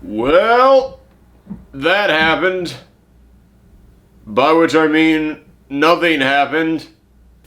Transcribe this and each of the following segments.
Well, that happened. By which I mean, nothing happened.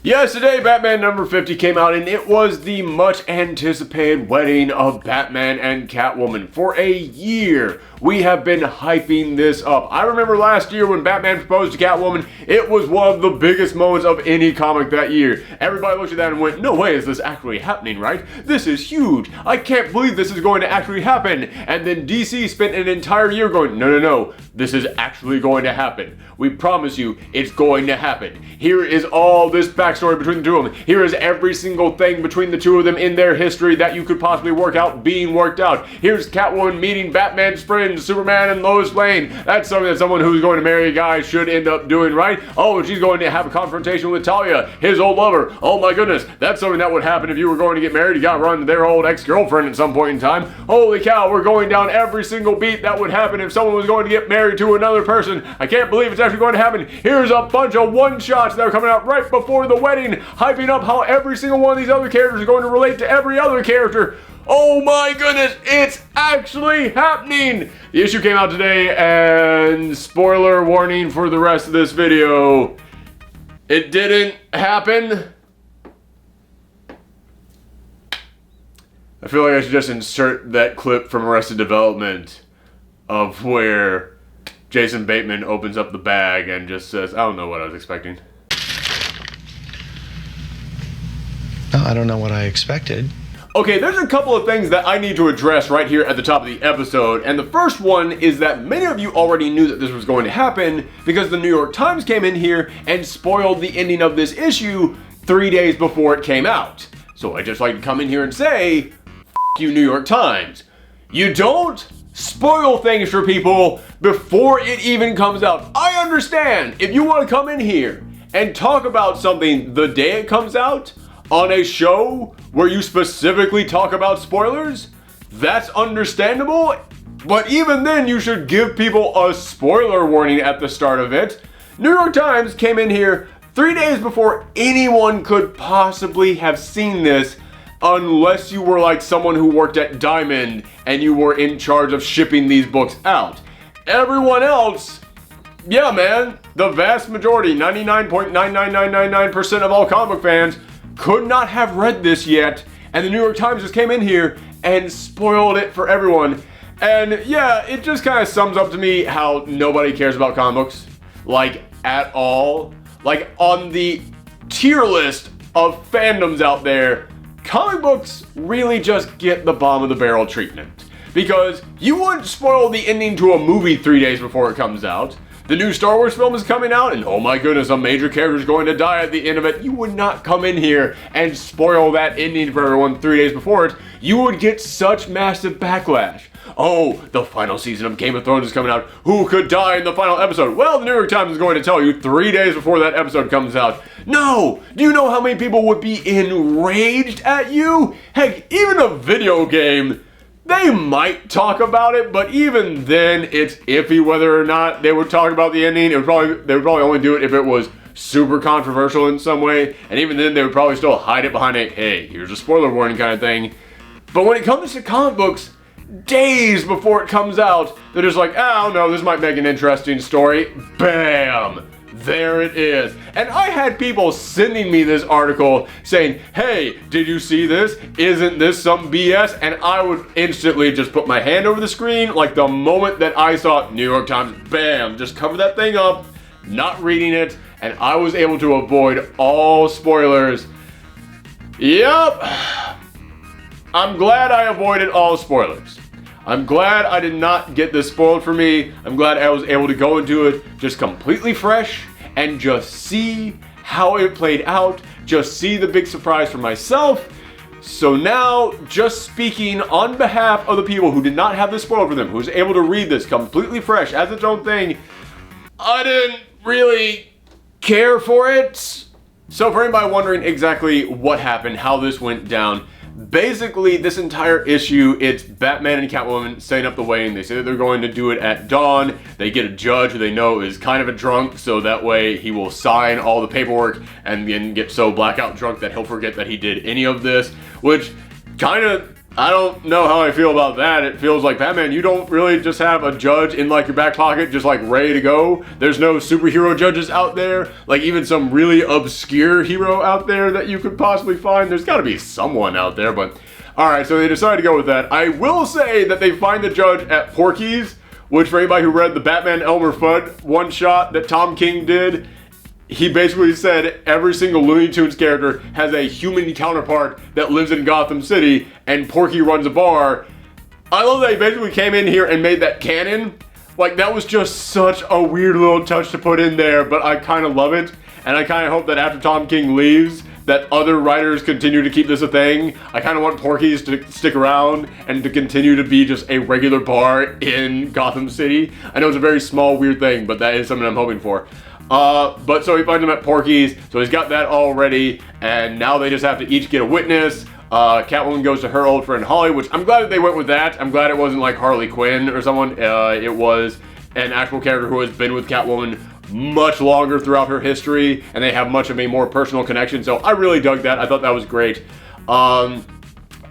Yesterday, Batman number 50 came out, and it was the much anticipated wedding of Batman and Catwoman. For a year, we have been hyping this up. I remember last year when Batman proposed to Catwoman, it was one of the biggest moments of any comic that year. Everybody looked at that and went, no way is this actually happening, right? This is huge. I can't believe this is going to actually happen. And then DC spent an entire year going, no, this is actually going to happen. We promise you, it's going to happen. Here is all this backstory between the two of them. Here is every single thing between the two of them in their history that you could possibly work out being worked out. Here's Catwoman meeting Batman's friends, Superman and Lois Lane. That's something that someone who's going to marry a guy should end up doing, right? Oh, she's going to have a confrontation with Talia, his old lover. Oh my goodness, that's something that would happen if you were going to get married. You got to run to their old ex-girlfriend at some point in time. Holy cow, we're going down every single beat that would happen if someone was going to get married to another person. I can't believe it's actually going to happen. Here's a bunch of one-shots that are coming out right before the wedding, hyping up how every single one of these other characters is going to relate to every other character. Oh my goodness, it's actually happening! The issue came out today, and spoiler warning for the rest of this video, it didn't happen. I feel like I should just insert that clip from Arrested Development of where Jason Bateman opens up the bag and just says, I don't know what I was expecting. No, I don't know what I expected. Okay, there's a couple of things that I need to address right here at the top of the episode, and the first one is that many of you already knew that this was going to happen because the New York Times came in here and spoiled the ending of this issue 3 days before it came out. So I just like to come in here and say, F you, New York Times. You don't spoil things for people before it even comes out. I understand if you want to come in here and talk about something the day it comes out on a show where you specifically talk about spoilers, that's understandable, but even then you should give people a spoiler warning at the start of it. New York Times came in here 3 days before anyone could possibly have seen this, unless you were like someone who worked at Diamond and you were in charge of shipping these books out. Everyone else, yeah man, the vast majority, 99.99999% of all comic book fans could not have read this yet, and the New York Times just came in here and spoiled it for everyone. And yeah, it just kind of sums up to me how nobody cares about comic books, like at all. Like on the tier list of fandoms out there, comic books really just get the bottom of the barrel treatment. Because you wouldn't spoil the ending to a movie 3 days before it comes out. The new Star Wars film is coming out, and oh my goodness, a major character is going to die at the end of it. You would not come in here and spoil that ending for everyone 3 days before it. You would get such massive backlash. Oh, the final season of Game of Thrones is coming out. Who could die in the final episode? Well, the New York Times is going to tell you 3 days before that episode comes out. No! Do you know how many people would be enraged at you? Heck, even a video game, they might talk about it, but even then, it's iffy whether or not they would talk about the ending. They would probably only do it if it was super controversial in some way, and even then, they would probably still hide it behind a, hey, here's a spoiler warning kind of thing. But when it comes to comic books, days before it comes out, they're just like, oh no, this might make an interesting story. Bam! There it is. And I had people sending me this article saying, hey, did you see this? Isn't this some BS? And I would instantly just put my hand over the screen, like the moment that I saw New York Times, bam, just cover that thing up, not reading it, and I was able to avoid all spoilers. Yep. I'm glad I avoided all spoilers. I'm glad I did not get this spoiled for me. I'm glad I was able to go into it just completely fresh and just see how it played out, just see the big surprise for myself. So now, just speaking on behalf of the people who did not have this spoiled for them, who was able to read this completely fresh as its own thing, I didn't really care for it. So for anybody wondering exactly what happened, how this went down, basically, this entire issue, it's Batman and Catwoman setting up the wedding. They say that they're going to do it at dawn. They get a judge who they know is kind of a drunk, so that way he will sign all the paperwork and then get so blackout drunk that he'll forget that he did any of this, which kind of I don't know how I feel about that. It feels like, Batman, you don't really just have a judge in like your back pocket, just like ready to go. There's no superhero judges out there, like even some really obscure hero out there that you could possibly find. There's gotta be someone out there, but alright, so they decided to go with that. I will say that they find the judge at Porky's, which for anybody who read the Batman Elmer Fudd one shot that Tom King did, he basically said every single Looney Tunes character has a human counterpart that lives in Gotham City, and Porky runs a bar. I love that he basically came in here and made that canon. Like, that was just such a weird little touch to put in there, but I kind of love it. And I kind of hope that after Tom King leaves, that other writers continue to keep this a thing. I kind of want Porky's to stick around and to continue to be just a regular bar in Gotham City. I know it's a very small, weird thing, but that is something I'm hoping for. But so he finds him at Porky's, so he's got that all ready, and now they just have to each get a witness. Catwoman goes to her old friend Holly, which I'm glad that they went with that. I'm glad it wasn't like Harley Quinn or someone. It was an actual character who has been with Catwoman much longer throughout her history, and they have much of a more personal connection, so I really dug that. I thought that was great.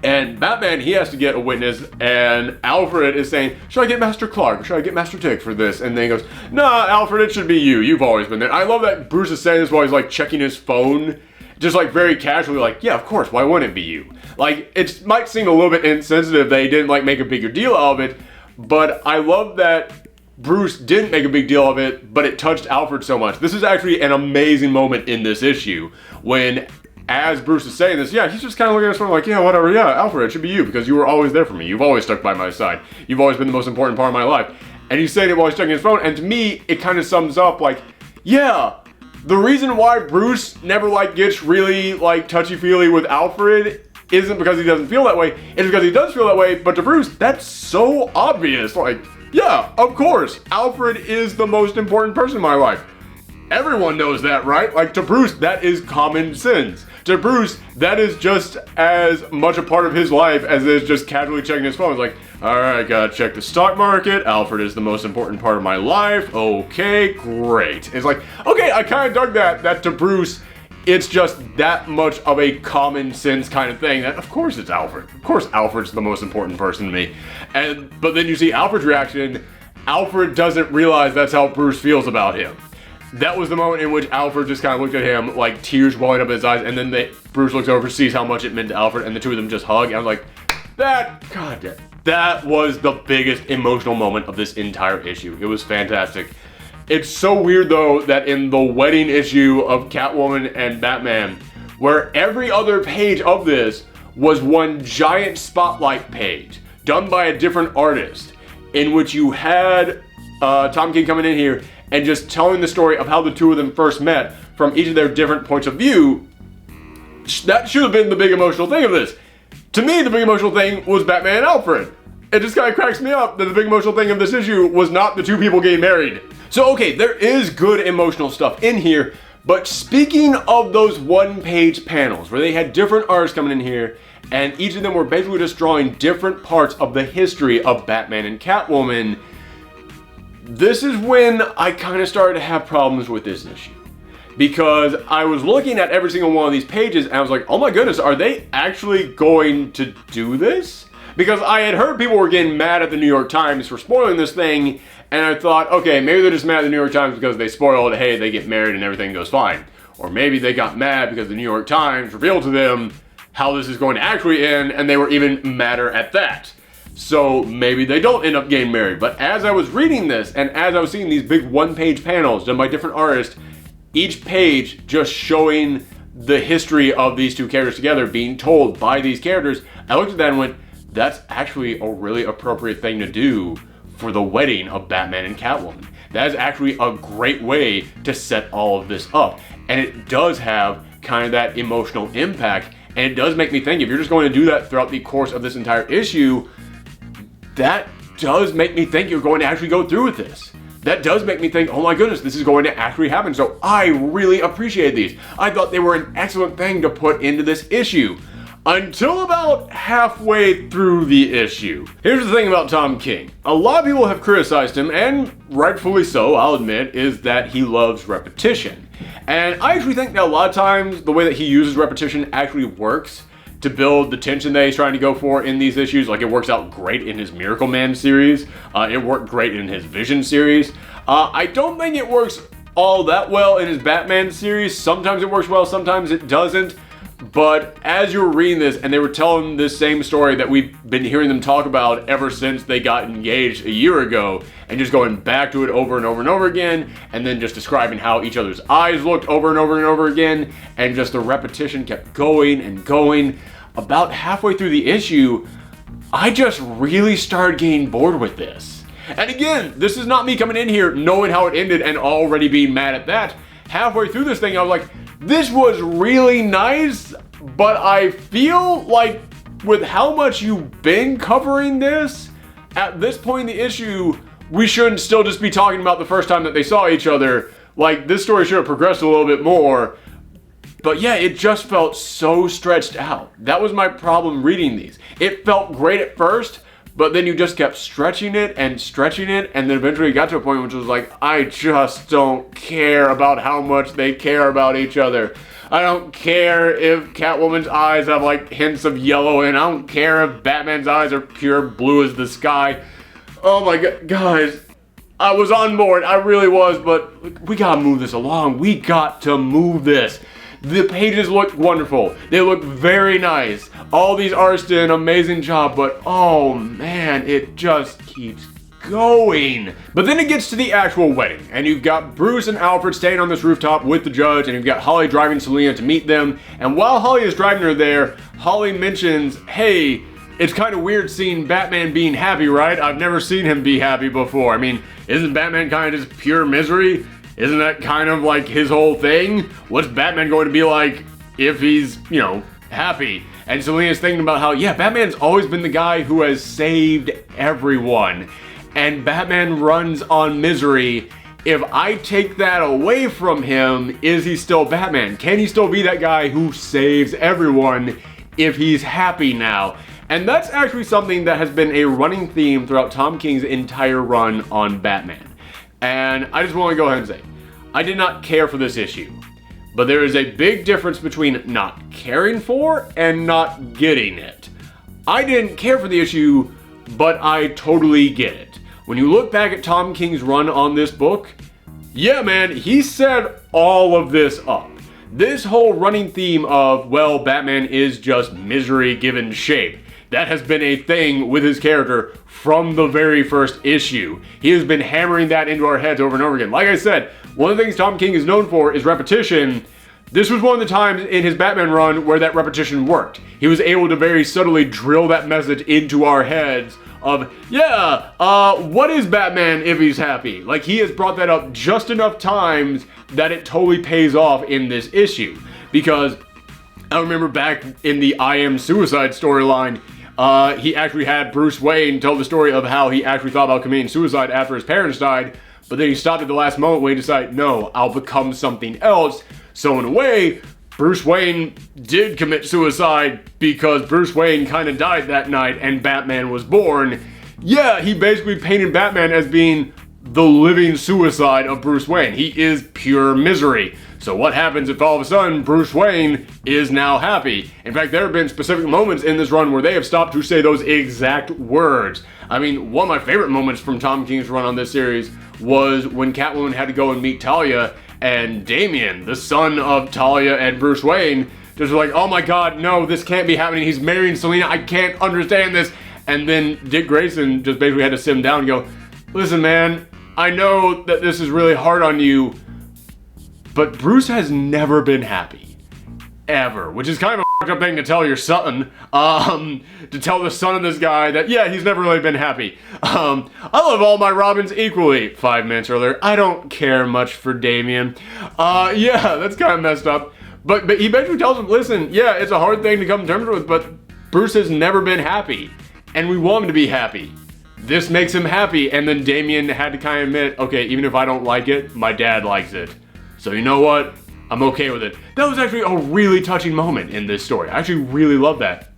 And Batman, he has to get a witness, and Alfred is saying, should I get Master Clark or should I get Master Dick for this? And then he goes, nah, Alfred, it should be you. You've always been there. I love that Bruce is saying this while he's like checking his phone, just like very casually, like, yeah, of course, why wouldn't it be you? Like, it might seem a little bit insensitive that he didn't like make a bigger deal out of it, but I love that Bruce didn't make a big deal of it, but it touched Alfred so much. This is actually an amazing moment in this issue when, as Bruce is saying this, yeah, he's just kind of looking at his phone like, yeah, whatever, yeah, Alfred, it should be you because you were always there for me. You've always stuck by my side. You've always been the most important part of my life. And he's saying it while he's checking his phone, and to me, it kind of sums up like, yeah, the reason why Bruce never like gets really like touchy-feely with Alfred isn't because he doesn't feel that way, it's because he does feel that way, but to Bruce, that's so obvious. Like, yeah, of course, Alfred is the most important person in my life. Everyone knows that, right? Like, to Bruce, that is common sense. To Bruce, that is just as much a part of his life as is just casually checking his phone. It's like, alright, gotta check the stock market. Alfred is the most important part of my life. Okay, great. It's like, okay, I kind of dug that to Bruce, it's just that much of a common sense kind of thing. That, of course it's Alfred. Of course Alfred's the most important person to me. But then you see Alfred's reaction. Alfred doesn't realize that's how Bruce feels about him. That was the moment in which Alfred just kind of looked at him, like tears welling up in his eyes, and then Bruce looks over, sees how much it meant to Alfred, and the two of them just hug. And I was like, that was the biggest emotional moment of this entire issue. It was fantastic. It's so weird though that in the wedding issue of Catwoman and Batman, where every other page of this was one giant spotlight page done by a different artist, in which you had Tom King coming in here and just telling the story of how the two of them first met from each of their different points of view. That should have been the big emotional thing of this. To me, the big emotional thing was Batman and Alfred. It just kind of cracks me up that the big emotional thing of this issue was not the two people getting married. So okay, there is good emotional stuff in here, but speaking of those one-page panels where they had different artists coming in here, and each of them were basically just drawing different parts of the history of Batman and Catwoman, this is when I kind of started to have problems with this issue. Because I was looking at every single one of these pages and I was like, oh my goodness, are they actually going to do this? Because I had heard people were getting mad at the New York Times for spoiling this thing, and I thought, okay, maybe they're just mad at the New York Times because they spoiled, hey, they get married and everything goes fine. Or maybe they got mad because the New York Times revealed to them how this is going to actually end, and they were even madder at that. So maybe they don't end up getting married. But as I was reading this, and as I was seeing these big one-page panels done by different artists, each page just showing the history of these two characters together being told by these characters, I looked at that and went, that's actually a really appropriate thing to do for the wedding of Batman and Catwoman. That is actually a great way to set all of this up. And it does have kind of that emotional impact, and it does make me think, if you're just going to do that throughout the course of this entire issue, that does make me think you're going to actually go through with this. That does make me think, oh my goodness, this is going to actually happen. So I really appreciate these. I thought they were an excellent thing to put into this issue. Until about halfway through the issue. Here's the thing about Tom King. A lot of people have criticized him, and rightfully so, I'll admit, is that he loves repetition. And I actually think that a lot of times the way that he uses repetition actually works. to build the tension that he's trying to go for in these issues. Like, it works out great in his Miracle Man series. It worked great in his Vision series. I don't think it works all that well in his Batman series. Sometimes it works well, sometimes it doesn't. But as you were reading this, and they were telling this same story that we've been hearing them talk about ever since they got engaged a year ago, and just going back to it over and over and over again, and then just describing how each other's eyes looked over and over and over again, and just the repetition kept going and going. About halfway through the issue, I just really started getting bored with this. And again, this is not me coming in here knowing how it ended and already being mad at that. Halfway through this thing, I was like, this was really nice, but I feel like with how much you've been covering this, at this point in the issue, we shouldn't still just be talking about the first time that they saw each other. Like, this story should have progressed a little bit more. But yeah, it just felt so stretched out. That was my problem reading these. It felt great at first, but then you just kept stretching it, and then eventually it got to a point which was like, I just don't care about how much they care about each other. I don't care if Catwoman's eyes have like hints of yellow in. I don't care if Batman's eyes are pure blue as the sky. Oh my god, guys. I was on board, I really was, but we gotta move this along. We got to move this. The pages look wonderful. They look very nice. All these artists did an amazing job, but oh man, it just keeps going. But then it gets to the actual wedding, and you've got Bruce and Alfred staying on this rooftop with the judge, and you've got Holly driving Selina to meet them. And while Holly is driving her there, Holly mentions, hey, it's kind of weird seeing Batman being happy, right? I've never seen him be happy before. I mean, isn't Batman kind of just pure misery? Isn't that kind of like his whole thing? What's Batman going to be like if he's, happy? And Selina's thinking about how, yeah, Batman's always been the guy who has saved everyone. And Batman runs on misery. If I take that away from him, is he still Batman? Can he still be that guy who saves everyone if he's happy now? And that's actually something that has been a running theme throughout Tom King's entire run on Batman. And I just want to go ahead and say, I did not care for this issue. But there is a big difference between not caring for and not getting it. I didn't care for the issue, but I totally get it. When you look back at Tom King's run on this book, yeah man, he set all of this up. This whole running theme of, well, Batman is just misery given shape. That has been a thing with his character from the very first issue. He has been hammering that into our heads over and over again. Like I said, one of the things Tom King is known for is repetition. This was one of the times in his Batman run where that repetition worked. He was able to very subtly drill that message into our heads of, what is Batman if he's happy? Like, he has brought that up just enough times that it totally pays off in this issue. Because I remember back in the I Am Suicide storyline, he actually had Bruce Wayne tell the story of how he actually thought about committing suicide after his parents died, but then he stopped at the last moment when he decided, no, I'll become something else. So in a way, Bruce Wayne did commit suicide because Bruce Wayne kind of died that night and Batman was born. Yeah, he basically painted Batman as being the living suicide of Bruce Wayne. He is pure misery. So what happens if all of a sudden Bruce Wayne is now happy? In fact, there have been specific moments in this run where they have stopped to say those exact words. I mean, one of my favorite moments from Tom King's run on this series was when Catwoman had to go and meet Talia, and Damian, the son of Talia and Bruce Wayne, just was like, oh my god, no, this can't be happening. He's marrying Selina. I can't understand this. And then Dick Grayson just basically had to sit him down and go, listen, man, I know that this is really hard on you, but Bruce has never been happy. Ever. Which is kind of a fucked up thing to tell your son. To tell the son of this guy that, yeah, he's never really been happy. I love all my Robins equally. 5 minutes earlier. I don't care much for Damian. Yeah, that's kind of messed up. But he basically tells him, listen, yeah, it's a hard thing to come to terms with, but Bruce has never been happy. And we want him to be happy. This makes him happy. And then Damian had to kind of admit, okay, even if I don't like it, my dad likes it. So you know what? I'm okay with it. That was actually a really touching moment in this story. I actually really love that.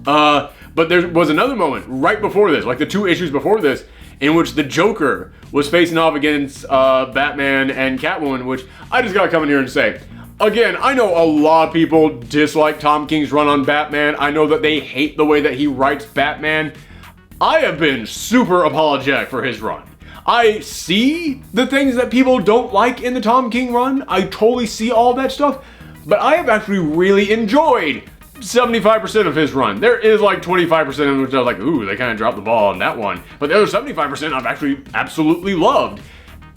But there was another moment right before this, like the 2 issues before this, in which the Joker was facing off against Batman and Catwoman, which I just gotta come in here and say, Again, I know a lot of people dislike Tom King's run on Batman. I know that they hate the way that he writes Batman. I have been super apologetic for his run. I see the things that people don't like in the Tom King run. I totally see all that stuff. But I have actually really enjoyed 75% of his run. There is like 25% in which I was like, ooh, they kind of dropped the ball on that one. But the other 75% I've actually absolutely loved.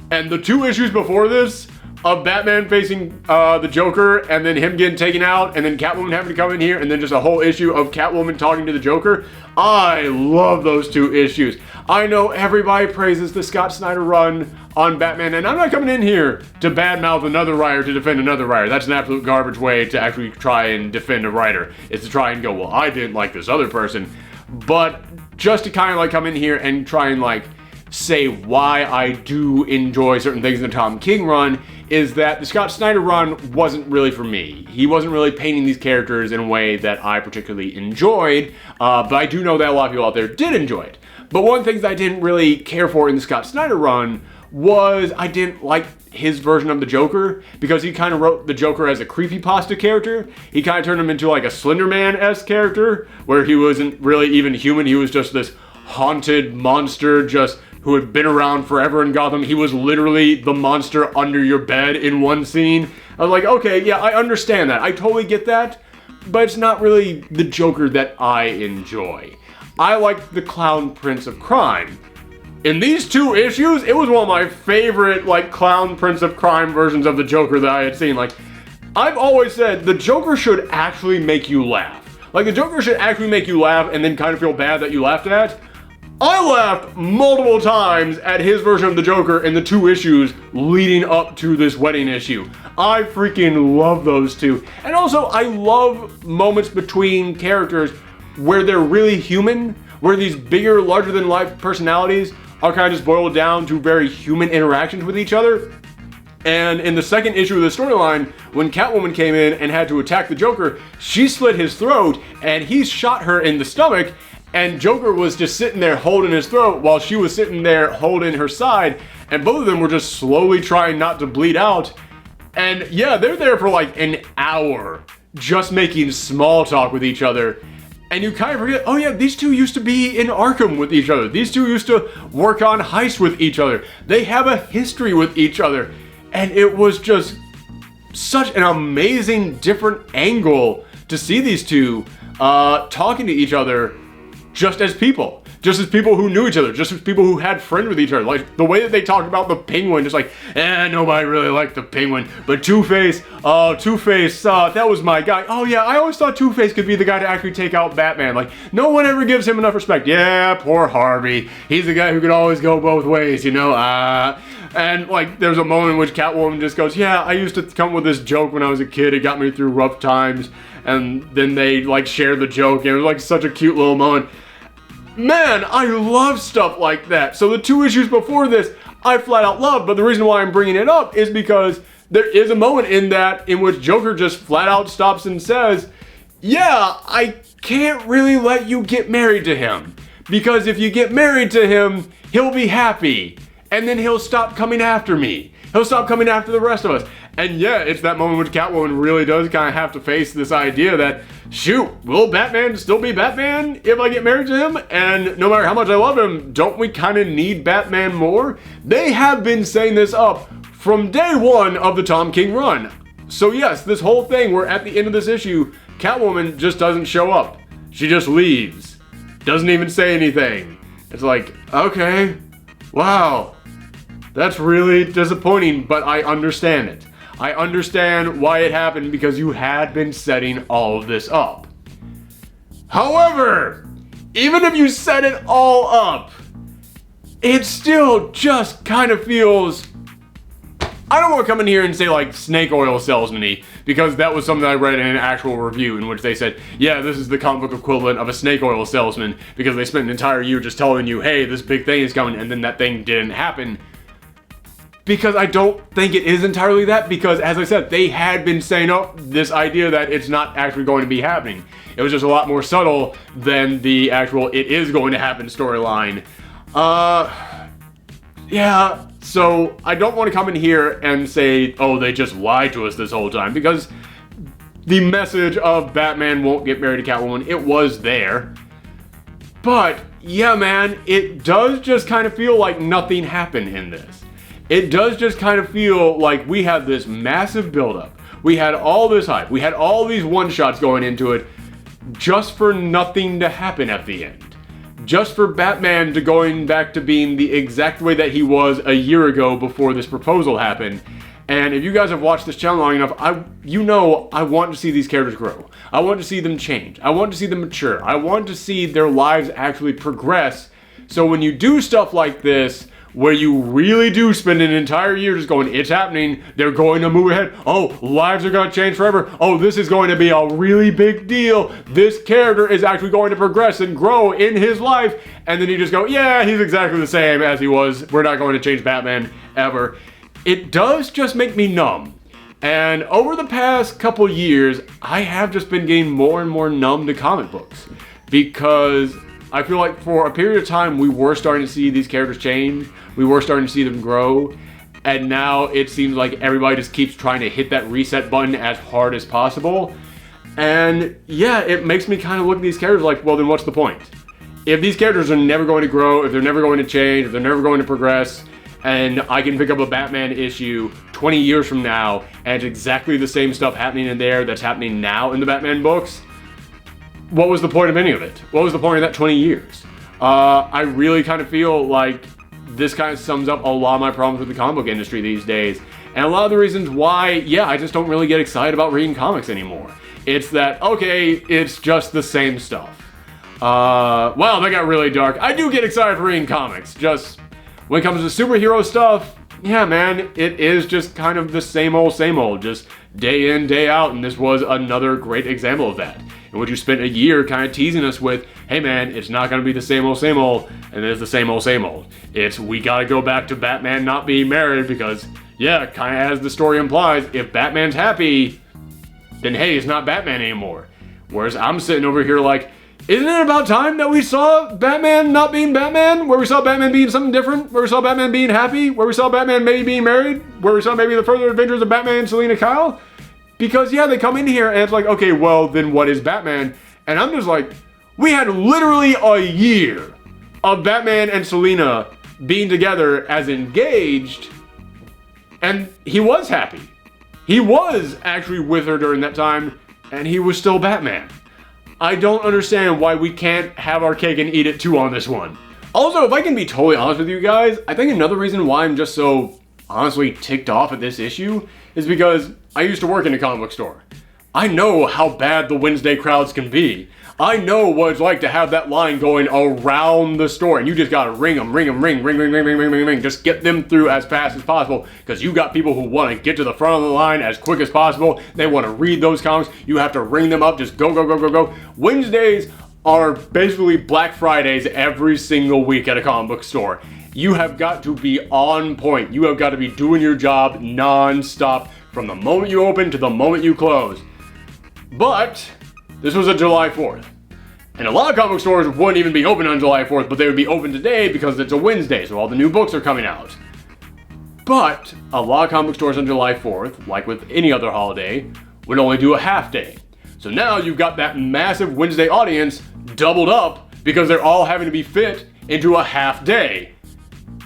And the 2 issues before this, of Batman facing the Joker, and then him getting taken out, and then Catwoman having to come in here, and then just a whole issue of Catwoman talking to the Joker. I love those 2 issues. I know everybody praises the Scott Snyder run on Batman, and I'm not coming in here to badmouth another writer to defend another writer. That's an absolute garbage way to actually try and defend a writer, is to try and go, well, I didn't like this other person. But just to kind of like come in here and try and like say why I do enjoy certain things in the Tom King run is that the Scott Snyder run wasn't really for me. He wasn't really painting these characters in a way that I particularly enjoyed, but I do know that a lot of people out there did enjoy it. But one of the things I didn't really care for in the Scott Snyder run was I didn't like his version of the Joker, because he kind of wrote the Joker as a creepypasta character. He kind of turned him into like a Slender Man-esque character, where he wasn't really even human. He was just this haunted monster just who had been around forever in Gotham. He was literally the monster under your bed in one scene. I was like, okay, yeah, I understand that. I totally get that, but it's not really the Joker that I enjoy. I like the Clown Prince of Crime. In these 2 issues, it was one of my favorite, like, Clown Prince of Crime versions of the Joker that I had seen. Like, I've always said the Joker should actually make you laugh. Like, the Joker should actually make you laugh and then kind of feel bad that you laughed at. I laughed multiple times at his version of the Joker in the 2 issues leading up to this wedding issue. I freaking love those 2. And also, I love moments between characters where they're really human, where these bigger, larger-than-life personalities are kind of just boiled down to very human interactions with each other. And in the 2nd issue of the storyline, when Catwoman came in and had to attack the Joker, she slit his throat, and he shot her in the stomach, and Joker was just sitting there holding his throat while she was sitting there holding her side, and both of them were just slowly trying not to bleed out. And yeah, they're there for like an hour just making small talk with each other. And you kind of forget, oh yeah, these 2 used to be in Arkham with each other. These 2 used to work on heists with each other. They have a history with each other. And it was just such an amazing different angle to see these 2 talking to each other just as people who knew each other, just as people who had friends with each other. Like the way that they talked about the Penguin, just like, nobody really liked the Penguin, but Two-Face, that was my guy. Oh yeah, I always thought Two-Face could be the guy to actually take out Batman. Like, no one ever gives him enough respect. Yeah, poor Harvey. He's the guy who could always go both ways, you know? And like, there's a moment in which Catwoman just goes, yeah, I used to come with this joke when I was a kid. It got me through rough times. And then they like share the joke, and it was like such a cute little moment. Man, I love stuff like that. So the 2 issues before this, I flat out love, but the reason why I'm bringing it up is because there is a moment in that in which Joker just flat out stops and says, yeah, I can't really let you get married to him, because if you get married to him, he'll be happy, and then he'll stop coming after me. He'll stop coming after the rest of us. And yeah, it's that moment which Catwoman really does kind of have to face this idea that, shoot, will Batman still be Batman if I get married to him? And no matter how much I love him, don't we kind of need Batman more? They have been saying this up from day 1 of the Tom King run. So yes, this whole thing where at the end of this issue, Catwoman just doesn't show up. She just leaves. Doesn't even say anything. It's like, okay, wow. That's really disappointing, but I understand it. I understand why it happened, because you had been setting all of this up. However, even if you set it all up, it still just kind of feels... I don't want to come in here and say like snake oil salesman-y, because that was something I read in an actual review in which they said, yeah, this is the comic book equivalent of a snake oil salesman, because they spent an entire year just telling you, hey, this big thing is coming, and then that thing didn't happen. Because I don't think it is entirely that, because as I said, they had been saying up this idea that it's not actually going to be happening. It was just a lot more subtle than the actual it is going to happen storyline. yeah, so I don't want to come in here and say, oh, they just lied to us this whole time, because the message of Batman won't get married to Catwoman, it was there. But, yeah, man, it does just kind of feel like nothing happened in this. It does just kind of feel like we had this massive buildup. We had all this hype. We had all these one-shots going into it just for nothing to happen at the end. Just for Batman to going back to being the exact way that he was a year ago before this proposal happened. And if you guys have watched this channel long enough, I want to see these characters grow. I want to see them change. I want to see them mature. I want to see their lives actually progress. So when you do stuff like this, where you really do spend an entire year just going, it's happening, they're going to move ahead, oh, lives are going to change forever, oh, this is going to be a really big deal, this character is actually going to progress and grow in his life, and then you just go, yeah, he's exactly the same as he was, we're not going to change Batman ever. It does just make me numb. And over the past couple years, I have just been getting more and more numb to comic books, because I feel like for a period of time, we were starting to see these characters change. We were starting to see them grow. And now it seems like everybody just keeps trying to hit that reset button as hard as possible. And yeah, it makes me kind of look at these characters like, well, then what's the point? If these characters are never going to grow, if they're never going to change, if they're never going to progress, and I can pick up a Batman issue 20 years from now, and it's exactly the same stuff happening in there that's happening now in the Batman books, what was the point of any of it? What was the point of that 20 years? I really kind of feel like this kind of sums up a lot of my problems with the comic book industry these days. And a lot of the reasons why, yeah, I just don't really get excited about reading comics anymore. It's that, okay, it's just the same stuff. Wow, that got really dark. I do get excited for reading comics. Just when it comes to superhero stuff, yeah, man, it is just kind of the same old, just day in, day out. And this was another great example of that. In which you spent a year kind of teasing us with, hey man, it's not going to be the same old, and it's the same old. It's, we got to go back to Batman not being married because, yeah, kind of as the story implies, if Batman's happy, then hey, it's not Batman anymore. Whereas I'm sitting over here like, isn't it about time that we saw Batman not being Batman? Where we saw Batman being something different? Where we saw Batman being happy? Where we saw Batman maybe being married? Where we saw maybe the further adventures of Batman and Selina Kyle? Because, yeah, they come in here and it's like, okay, well, then what is Batman? And I'm just like, we had literally a year of Batman and Selina being together as engaged, and he was happy. He was actually with her during that time, and he was still Batman. I don't understand why we can't have our cake and eat it too on this one. Also, if I can be totally honest with you guys, I think another reason why I'm just so honestly ticked off at this issue is because I used to work in a comic book store. I know how bad the Wednesday crowds can be. I know what it's like to have that line going around the store, and you just gotta ring. Just get them through as fast as possible, because you got people who want to get to the front of the line as quick as possible. They want to read those comics. You have to ring them up. Just go. Wednesdays are basically Black Fridays every single week at a comic book store. You have got to be on point. You have got to be doing your job non-stop from the moment you open to the moment you close. But this was a July 4th. And a lot of comic book stores wouldn't even be open on July 4th, but they would be open today because it's a Wednesday, so all the new books are coming out. But a lot of comic book stores on July 4th, like with any other holiday, would only do a half day. So now you've got that massive Wednesday audience doubled up because they're all having to be fit into a half day.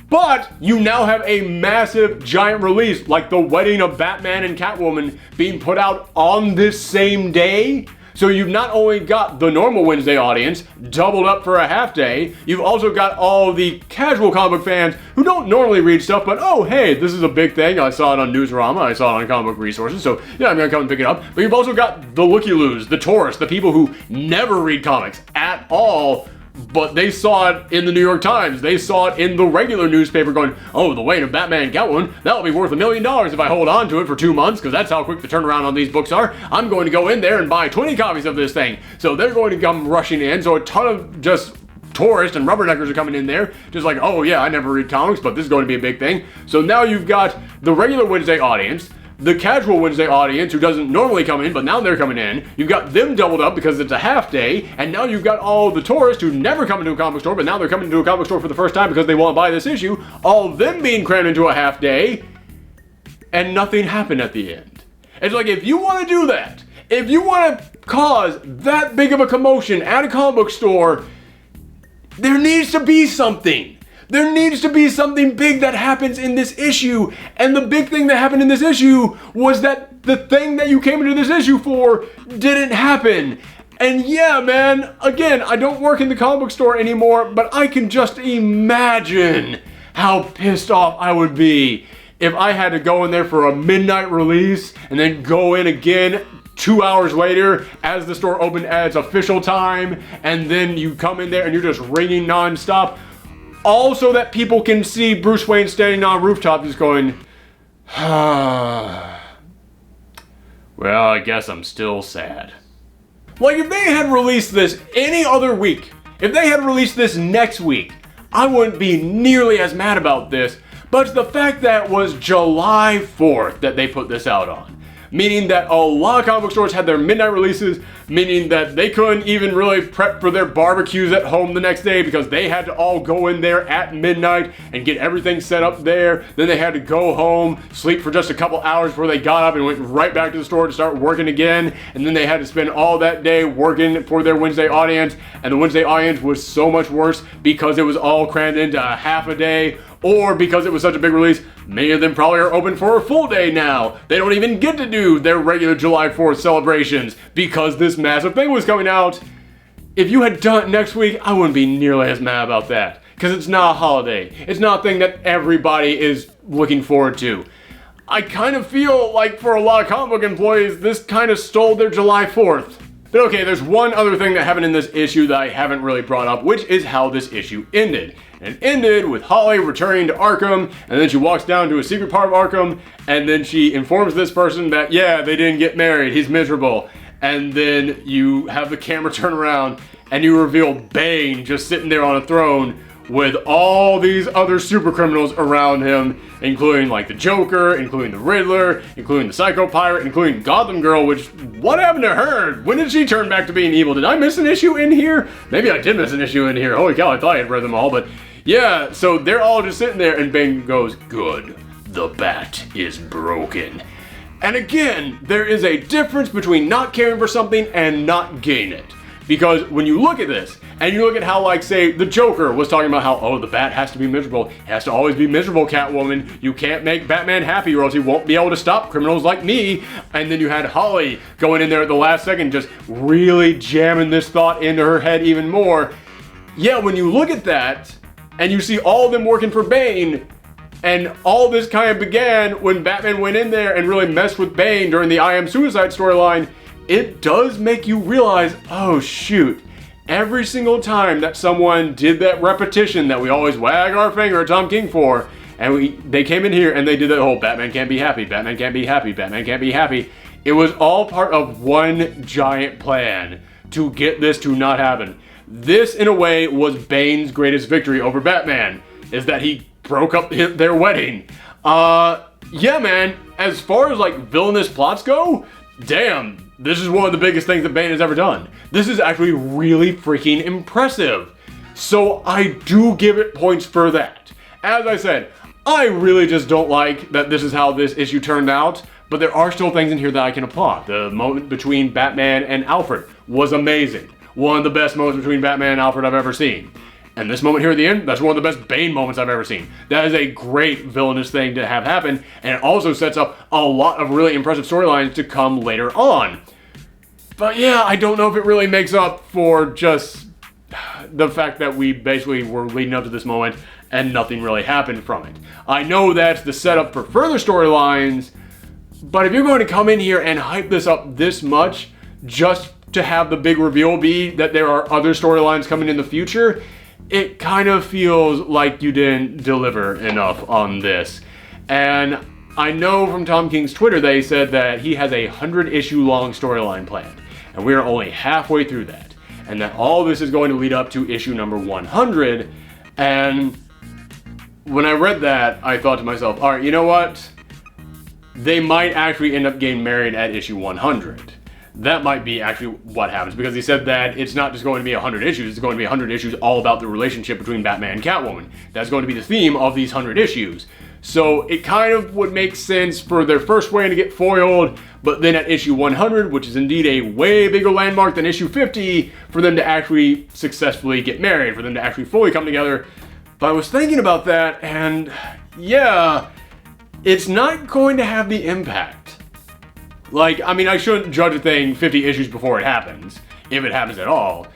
But you now have a massive giant release like the wedding of Batman and Catwoman being put out on this same day. So you've not only got the normal Wednesday audience doubled up for a half day, you've also got all the casual comic book fans who don't normally read stuff, but oh hey, this is a big thing. I saw it on Newsarama, I saw it on Comic Book Resources, so yeah, I'm gonna come and pick it up. But you've also got the looky-loos, the tourists, the people who never read comics at all, but they saw it in the New York Times. They saw it in the regular newspaper going, oh, the wedding of Batman and Catwoman, that'll be worth $1 million if I hold on to it for 2 months, because that's how quick the turnaround on these books are. I'm going to go in there and buy 20 copies of this thing. So they're going to come rushing in. So a ton of just tourists and rubberneckers are coming in there, just like, oh yeah, I never read comics, but this is going to be a big thing. So now you've got the regular Wednesday audience, the casual Wednesday audience who doesn't normally come in, but now they're coming in. You've got them doubled up because it's a half day, and now you've got all the tourists who never come into a comic book store, but now they're coming into a comic book store for the first time because they want to buy this issue, all of them being crammed into a half day, and nothing happened at the end. It's like, if you want to do that, if you want to cause that big of a commotion at a comic book store, there needs to be something. There needs to be something big that happens in this issue. And the big thing that happened in this issue was that the thing that you came into this issue for didn't happen. And yeah, man, again, I don't work in the comic book store anymore, but I can just imagine how pissed off I would be if I had to go in there for a midnight release and then go in again 2 hours later as the store opened at its official time, and then you come in there and you're just ringing nonstop. Also, that people can see Bruce Wayne standing on a rooftop just going, well, I guess I'm still sad. Like, if they had released this any other week, if they had released this next week, I wouldn't be nearly as mad about this, but the fact that it was July 4th that they put this out on. Meaning that a lot of comic book stores had their midnight releases, meaning that they couldn't even really prep for their barbecues at home the next day because they had to all go in there at midnight and get everything set up there. Then they had to go home, sleep for just a couple hours before they got up and went right back to the store to start working again. And then they had to spend all that day working for their Wednesday audience. And the Wednesday audience was so much worse because it was all crammed into a half a day, or because it was such a big release. Many of them probably are open for a full day now. They don't even get to do their regular July 4th celebrations because this massive thing was coming out. If you had done it next week, I wouldn't be nearly as mad about that because it's not a holiday. It's not a thing that everybody is looking forward to. I kind of feel like for a lot of comic book employees, this kind of stole their July 4th. But okay, there's one other thing that happened in this issue that I haven't really brought up, which is how this issue ended. And it ended with Holly returning to Arkham, and then she walks down to a secret part of Arkham, and then she informs this person that, yeah, they didn't get married, he's miserable. And then you have the camera turn around, and you reveal Bane just sitting there on a throne with all these other super criminals around him, including like the Joker, including the Riddler, including the Psycho Pirate, including Gotham Girl, which, what happened to her? When did she turn back to being evil? Did I miss an issue in here? Maybe I did miss an issue in here. Holy cow, I thought I had read them all, but yeah, so they're all just sitting there, and Bane goes, good, the bat is broken. And again, there is a difference between not caring for something and not getting it. Because when you look at this, and you look at how, like, say, the Joker was talking about how, oh, the bat has to be miserable. It has to always be miserable, Catwoman. You can't make Batman happy or else he won't be able to stop criminals like me. And then you had Holly going in there at the last second, just really jamming this thought into her head even more. Yeah, when you look at that, and you see all of them working for Bane, and all this kind of began when Batman went in there and really messed with Bane during the I Am Suicide storyline, it does make you realize, oh shoot, every single time that someone did that repetition that we always wag our finger at Tom King for, and they came in here and they did that whole Batman can't be happy, Batman can't be happy, Batman can't be happy. It was all part of one giant plan to get this to not happen. This, in a way, was Bane's greatest victory over Batman, is that he broke up their wedding. Yeah, man, as far as, like, villainous plots go, damn, this is one of the biggest things that Bane has ever done. This is actually really freaking impressive. So I do give it points for that. As I said, I really just don't like that this is how this issue turned out, but there are still things in here that I can applaud. The moment between Batman and Alfred was amazing. One of the best moments between Batman and Alfred I've ever seen. And this moment here at the end, that's one of the best Bane moments I've ever seen. That is a great villainous thing to have happen, and it also sets up a lot of really impressive storylines to come later on. But yeah, I don't know if it really makes up for just the fact that we basically were leading up to this moment and nothing really happened from it. I know that's the setup for further storylines, but if you're going to come in here and hype this up this much just to have the big reveal be that there are other storylines coming in the future, it kind of feels like you didn't deliver enough on this. And I know from Tom King's Twitter that he said that he has a 100-issue long storyline planned, and we are only halfway through that, and that all this is going to lead up to issue number 100. And when I read that, I thought to myself, all right, you know what? they might actually end up getting married at issue 100. That might be actually what happens, because he said that it's not just going to be 100 issues, it's going to be 100 issues all about the relationship between Batman and Catwoman. That's going to be the theme of these 100 issues. So it kind of would make sense for their first way to get foiled, but then at issue 100, which is indeed a way bigger landmark than issue 50, for them to actually successfully get married, for them to actually fully come together. But I was thinking about that, and yeah, it's not going to have the impact. Like, I mean, I shouldn't judge a thing 50 issues before it happens, if it happens at all.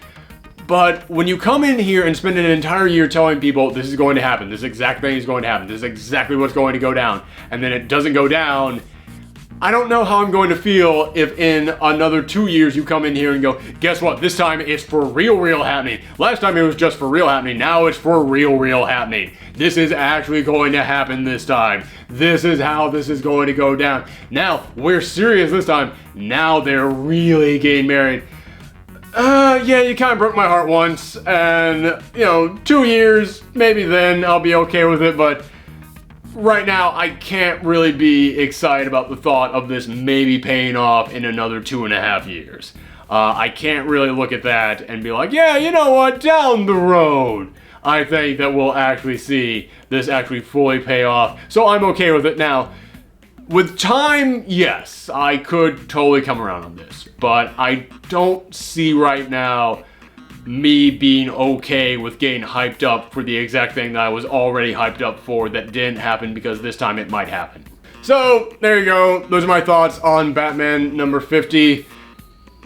But when you come in here and spend an entire year telling people this is going to happen, this exact thing is going to happen, this is exactly what's going to go down, and then it doesn't go down, I don't know how I'm going to feel if in another 2 years you come in here and go, guess what, this time it's for real happening. Last time it was just for real happening, now it's for real happening. This is actually going to happen this time. This is how this is going to go down. Now, we're serious this time. Now they're really getting married. Yeah, you kind of broke my heart once, and, 2 years, maybe then I'll be okay with it, but right now, I can't really be excited about the thought of this maybe paying off in another 2.5 years. I can't really look at that and be like, yeah, you know what, down the road, I think that we'll actually see this actually fully pay off, so I'm okay with it now. With time, yes, I could totally come around on this, but I don't see right now me being okay with getting hyped up for the exact thing that I was already hyped up for that didn't happen, because this time it might happen. So, there you go. Those are my thoughts on Batman number 50.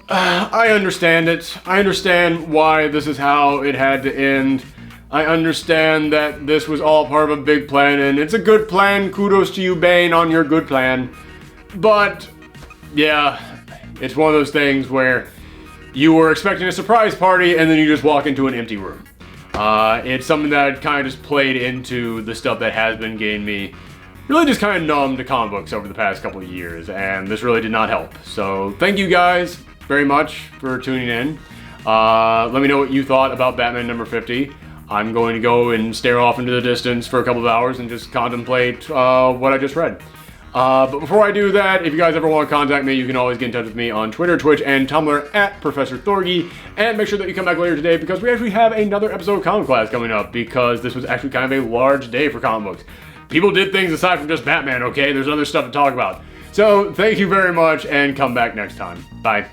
I understand it. I understand why this is how it had to end. I understand that this was all part of a big plan, and it's a good plan. Kudos to you, Bane, on your good plan. But, yeah, it's one of those things where you were expecting a surprise party, and then you just walk into an empty room. It's something that kind of just played into the stuff that has been getting me really just kind of numb to comic books over the past couple of years, and this really did not help. So thank you guys very much for tuning in. Let me know what you thought about Batman number 50. I'm going to go and stare off into the distance for a couple of hours and just contemplate what I just read. But before I do that, if you guys ever want to contact me, you can always get in touch with me on Twitter, Twitch, and Tumblr at Professor Thorgy. And make sure that you come back later today, because we actually have another episode of Comic Class coming up, because this was actually kind of a large day for comic books. People did things aside from just Batman, okay? There's other stuff to talk about. So, thank you very much, and come back next time. Bye.